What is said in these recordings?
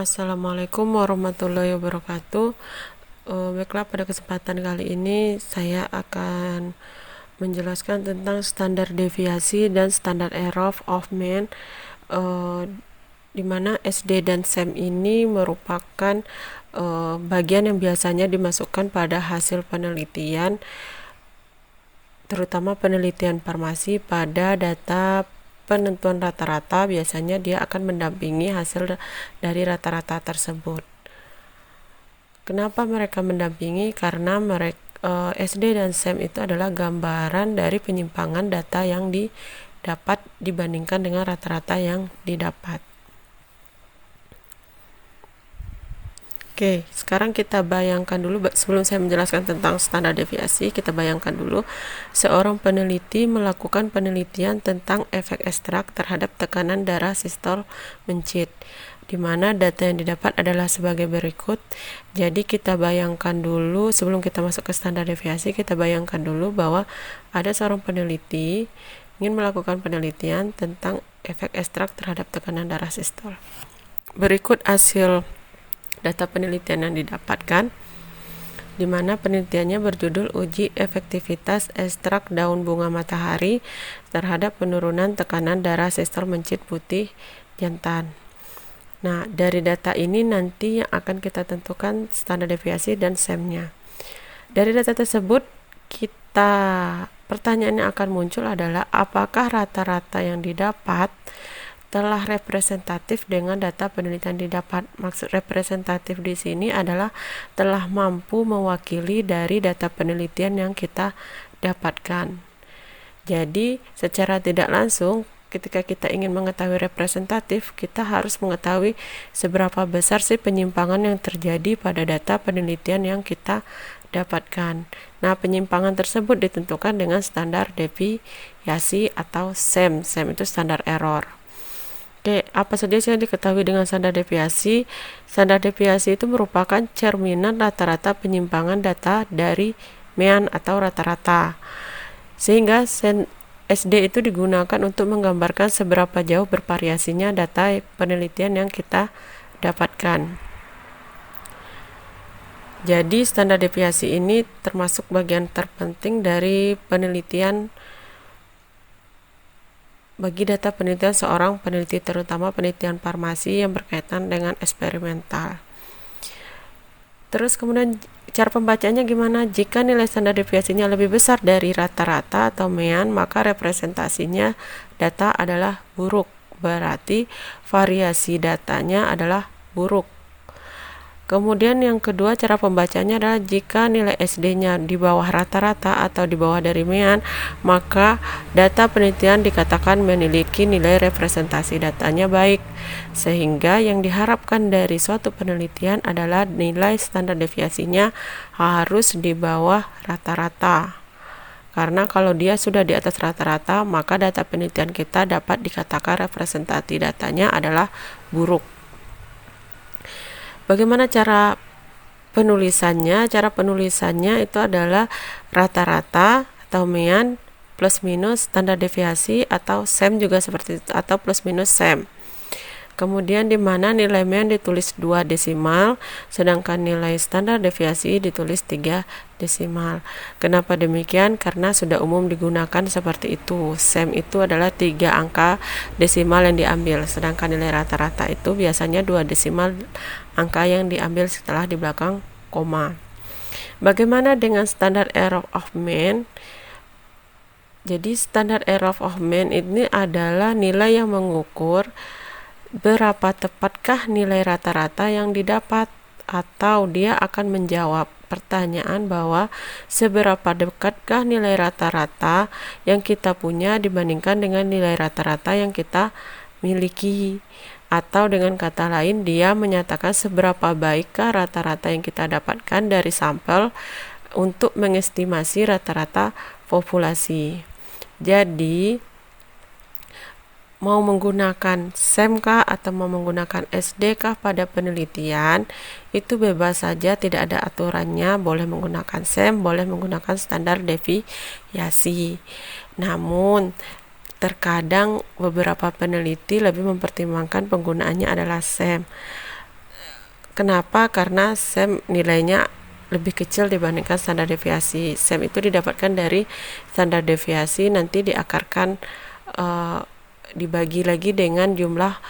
Assalamualaikum warahmatullahi wabarakatuh. Baiklah, pada kesempatan kali ini saya akan menjelaskan tentang standar deviasi dan standar error of mean, di mana SD dan SEM ini merupakan bagian yang biasanya dimasukkan pada hasil penelitian, terutama penelitian farmasi. Pada data penentuan rata-rata, biasanya dia akan mendampingi hasil dari rata-rata tersebut. Kenapa mereka mendampingi? Karena SD dan SEM itu adalah gambaran dari penyimpangan data yang didapat dibandingkan dengan rata-rata yang didapat. Oke, sekarang kita bayangkan dulu, sebelum saya menjelaskan tentang standar deviasi, kita bayangkan dulu seorang peneliti melakukan penelitian tentang efek ekstrak terhadap tekanan darah sistol mencit, di mana data yang didapat adalah sebagai berikut. Jadi kita bayangkan dulu, sebelum kita masuk ke standar deviasi, kita bayangkan dulu bahwa ada seorang peneliti ingin melakukan penelitian tentang efek ekstrak terhadap tekanan darah sistol. Berikut hasil data penelitian yang didapatkan, di mana penelitiannya berjudul uji efektivitas ekstrak daun bunga matahari terhadap penurunan tekanan darah sistol mencit putih jantan. Nah, dari data ini nanti yang akan kita tentukan standar deviasi dan SEM-nya. Dari data tersebut, pertanyaan yang akan muncul adalah apakah rata-rata yang didapat telah representatif dengan data penelitian didapat. Maksud representatif di sini adalah telah mampu mewakili dari data penelitian yang kita dapatkan. Jadi, secara tidak langsung, ketika kita ingin mengetahui representatif, kita harus mengetahui seberapa besar sih penyimpangan yang terjadi pada data penelitian yang kita dapatkan. Nah, penyimpangan tersebut ditentukan dengan standar deviasi atau SEM. SEM itu standar error. Oke, apa saja yang diketahui dengan standar deviasi? Standar deviasi itu merupakan cerminan rata-rata penyimpangan data dari mean atau rata-rata. Sehingga SD itu digunakan untuk menggambarkan seberapa jauh bervariasinya data penelitian yang kita dapatkan. Jadi standar deviasi ini termasuk bagian terpenting dari penelitian bagi data penelitian seorang peneliti, terutama penelitian farmasi yang berkaitan dengan eksperimental. Terus kemudian cara pembacanya gimana? Jika nilai standar deviasinya lebih besar dari rata-rata atau mean, maka representasinya data adalah buruk. Berarti variasi datanya adalah buruk. Kemudian yang kedua, cara pembacanya adalah jika nilai SD-nya di bawah rata-rata atau di bawah dari mean, maka data penelitian dikatakan memiliki nilai representasi datanya baik. Sehingga yang diharapkan dari suatu penelitian adalah nilai standar deviasinya harus di bawah rata-rata. Karena kalau dia sudah di atas rata-rata, maka data penelitian kita dapat dikatakan representasi datanya adalah buruk. Bagaimana cara penulisannya? Cara penulisannya itu adalah rata-rata atau mean plus minus standar deviasi, atau SEM juga seperti itu, atau plus minus SEM. Kemudian di mana nilai mean ditulis 2 desimal, sedangkan nilai standar deviasi ditulis 3 desimal. Kenapa demikian? Karena sudah umum digunakan seperti itu. SEM itu adalah 3 angka desimal yang diambil, sedangkan nilai rata-rata itu biasanya 2 desimal angka yang diambil setelah di belakang koma. Bagaimana dengan standar error of mean? Jadi standar error of mean ini adalah nilai yang mengukur berapa tepatkah nilai rata-rata yang didapat, atau dia akan menjawab pertanyaan bahwa seberapa dekatkah nilai rata-rata yang kita punya dibandingkan dengan nilai rata-rata yang kita miliki. Atau dengan kata lain, dia menyatakan seberapa baikkah rata-rata yang kita dapatkan dari sampel untuk mengestimasi rata-rata populasi. Jadi mau menggunakan SEM kah atau mau menggunakan SD kah pada penelitian, itu bebas saja, tidak ada aturannya. Boleh menggunakan SEM, boleh menggunakan standar deviasi. Namun terkadang beberapa peneliti lebih mempertimbangkan penggunaannya adalah SEM. Kenapa? Karena SEM nilainya lebih kecil dibandingkan standar deviasi. SEM itu didapatkan dari standar deviasi, nanti diakarkan, dibagi lagi dengan jumlah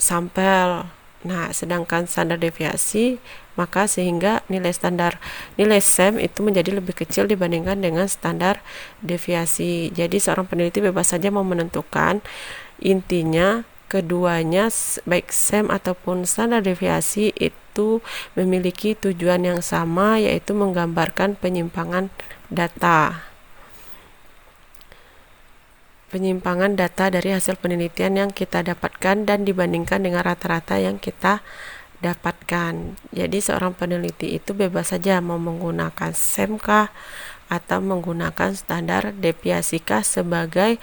sampel. Nah, sedangkan standar deviasi, maka sehingga nilai SEM itu menjadi lebih kecil dibandingkan dengan standar deviasi. Jadi seorang peneliti bebas saja mau menentukan. Intinya keduanya, baik SEM ataupun standar deviasi, itu memiliki tujuan yang sama, yaitu menggambarkan penyimpangan data dari hasil penelitian yang kita dapatkan dan dibandingkan dengan rata-rata yang kita dapatkan. Jadi seorang peneliti itu bebas saja mau menggunakan SEM kah atau menggunakan standar deviasi kah sebagai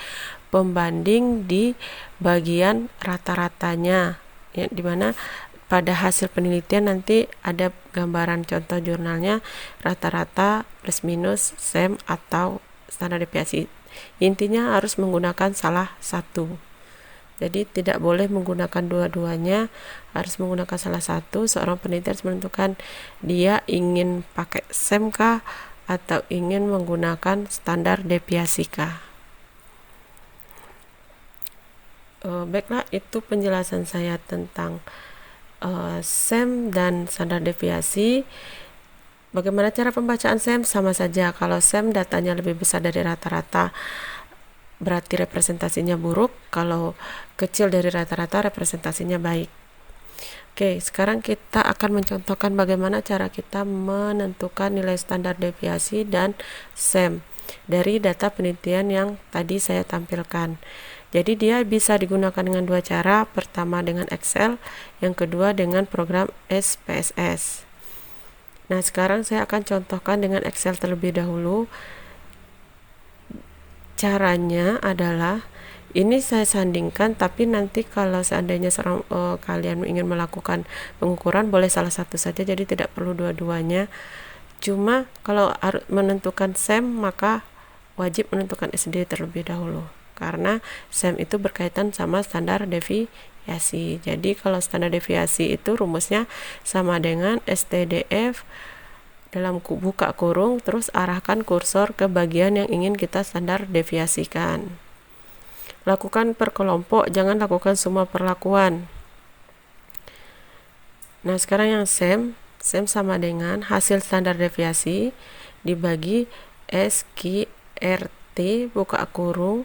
pembanding di bagian rata-ratanya, ya, dimana pada hasil penelitian nanti ada gambaran contoh jurnalnya, rata-rata plus minus SEM atau standar deviasi. Intinya harus menggunakan salah satu. Jadi tidak boleh menggunakan dua-duanya, harus menggunakan salah satu. Seorang peneliti harus menentukan dia ingin pakai SEM kah atau ingin menggunakan standar deviasi kah. Baiklah, itu penjelasan saya tentang SEM dan standar deviasi. Bagaimana cara pembacaan SEM? Sama saja. Kalau SEM datanya lebih besar dari rata-rata, berarti representasinya buruk. Kalau kecil dari rata-rata, representasinya baik. Oke, sekarang kita akan mencontohkan bagaimana cara kita menentukan nilai standar deviasi dan SEM dari data penelitian yang tadi saya tampilkan. Jadi dia bisa digunakan dengan dua cara. Pertama dengan Excel, yang kedua dengan program SPSS. Nah, sekarang saya akan contohkan dengan Excel terlebih dahulu. Caranya adalah, ini saya sandingkan, tapi nanti kalau seandainya kalian ingin melakukan pengukuran, boleh salah satu saja, jadi tidak perlu dua-duanya. Cuma kalau menentukan SEM, maka wajib menentukan SD terlebih dahulu, karena SEM itu berkaitan sama standar deviasi. Jadi kalau standar deviasi itu rumusnya sama dengan STDF dalam buka kurung, terus arahkan kursor ke bagian yang ingin kita standar deviasikan. Lakukan per kelompok, jangan lakukan semua perlakuan. Nah, sekarang yang SEM sama dengan hasil standar deviasi dibagi SQRT buka kurung.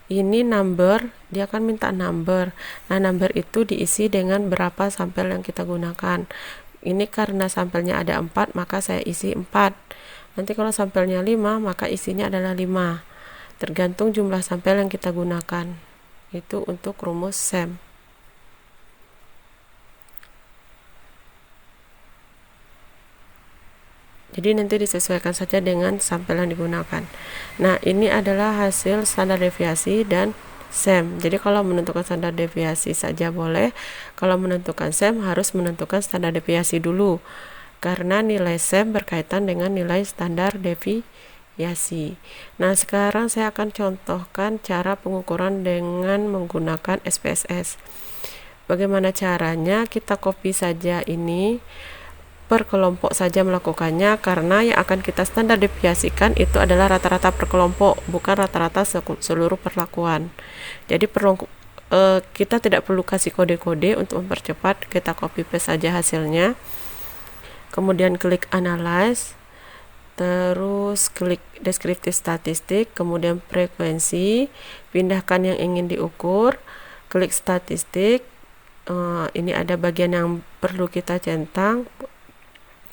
Ini number, dia akan minta number. Nah, number itu diisi dengan berapa sampel yang kita gunakan. Ini karena sampelnya ada 4, maka saya isi 4. Nanti kalau sampelnya 5, maka isinya adalah 5. Tergantung jumlah sampel yang kita gunakan. Itu untuk rumus SEM. Jadi nanti disesuaikan saja dengan sampel yang digunakan. Nah, ini adalah hasil standar deviasi dan SEM. Jadi kalau menentukan standar deviasi saja boleh, kalau menentukan SEM harus menentukan standar deviasi dulu, karena nilai SEM berkaitan dengan nilai standar deviasi. Nah, sekarang saya akan contohkan cara pengukuran dengan menggunakan SPSS. Bagaimana caranya? Kita copy saja ini, per kelompok saja melakukannya, karena yang akan kita standar deviasikan itu adalah rata-rata per kelompok, bukan rata-rata seluruh perlakuan. Jadi kita tidak perlu kasih kode-kode untuk mempercepat, kita copy paste saja hasilnya, kemudian klik analyze, terus klik deskriptif statistik, kemudian frekuensi, pindahkan yang ingin diukur, klik statistik. Ini ada bagian yang perlu kita centang.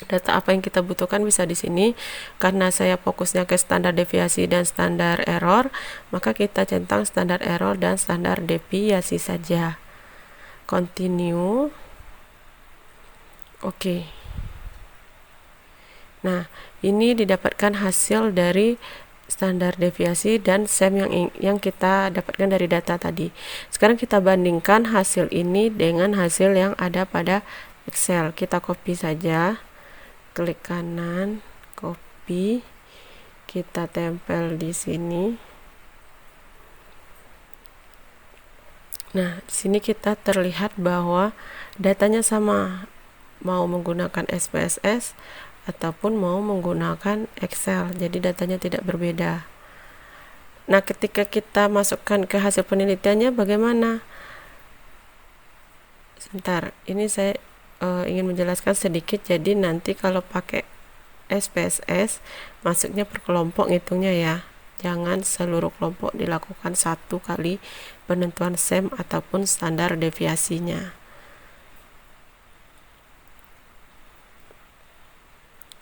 Data apa yang kita butuhkan bisa di sini. Karena saya fokusnya ke standar deviasi dan standar error, maka kita centang standar error dan standar deviasi saja. Continue. Oke. Nah, ini didapatkan hasil dari standar deviasi dan SEM yang kita dapatkan dari data tadi. Sekarang kita bandingkan hasil ini dengan hasil yang ada pada Excel. Kita copy saja. Klik kanan, copy, kita tempel di sini. Nah, di sini kita terlihat bahwa datanya sama, mau menggunakan SPSS ataupun mau menggunakan Excel, jadi datanya tidak berbeda. Nah, ketika kita masukkan ke hasil penelitiannya bagaimana? Sebentar, ini saya ingin menjelaskan sedikit. Jadi nanti kalau pakai SPSS masuknya per kelompok ngitungnya ya, jangan seluruh kelompok dilakukan satu kali penentuan SEM ataupun standar deviasinya.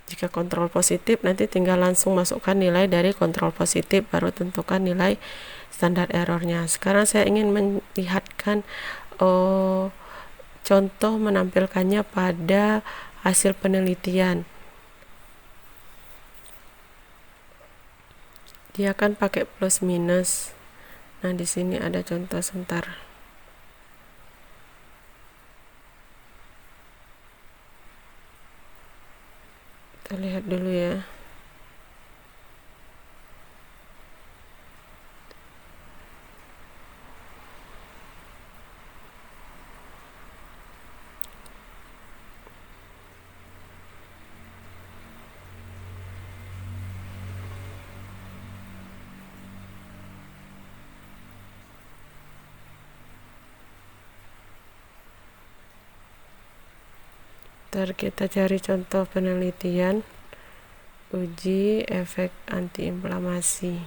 Jika kontrol positif, nanti tinggal langsung masukkan nilai dari kontrol positif, baru tentukan nilai standar errornya. Sekarang saya ingin melihatkan contoh menampilkannya pada hasil penelitian. Dia akan pakai plus minus. Nah, di sini ada contoh sebentar. Kita lihat dulu ya. Ntar kita cari contoh penelitian uji efek antiinflamasi.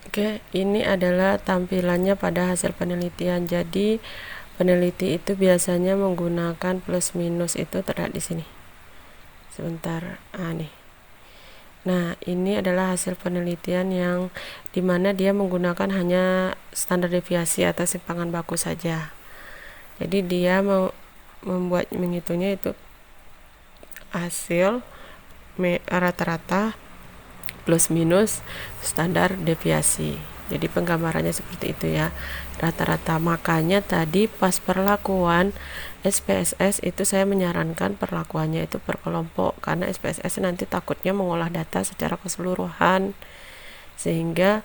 Oke, ini adalah tampilannya pada hasil penelitian. Jadi peneliti itu biasanya menggunakan plus minus, itu terlihat di sini. Sebentar, nih. Nah, ini adalah hasil penelitian yang dimana dia menggunakan hanya standar deviasi atau simpangan baku saja. Jadi dia mau menghitungnya itu hasil rata-rata plus minus standar deviasi. Jadi penggambarannya seperti itu ya, rata-rata. Makanya tadi pas perlakuan SPSS itu saya menyarankan perlakuannya itu per kelompok, karena SPSS nanti takutnya mengolah data secara keseluruhan, sehingga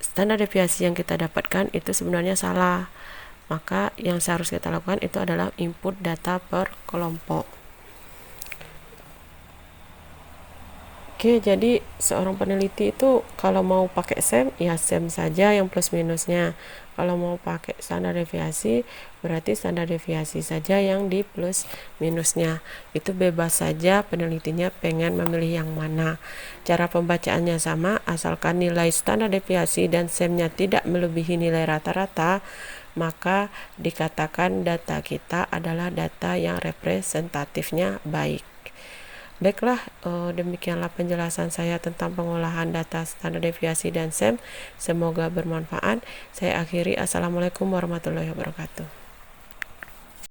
standar deviasi yang kita dapatkan itu sebenarnya salah. Maka yang seharusnya kita lakukan itu adalah input data per kelompok. Oke, jadi seorang peneliti itu kalau mau pakai SEM, ya SEM saja yang plus minusnya. Kalau mau pakai standar deviasi, berarti standar deviasi saja yang di plus minusnya. Itu bebas saja penelitinya pengen memilih yang mana. Cara pembacaannya sama, asalkan nilai standar deviasi dan SEM-nya tidak melebihi nilai rata-rata, maka dikatakan data kita adalah data yang representatifnya baik. Baiklah, demikianlah penjelasan saya tentang pengolahan data standar deviasi dan SEM. Semoga bermanfaat. Saya akhiri. Assalamualaikum warahmatullahi wabarakatuh.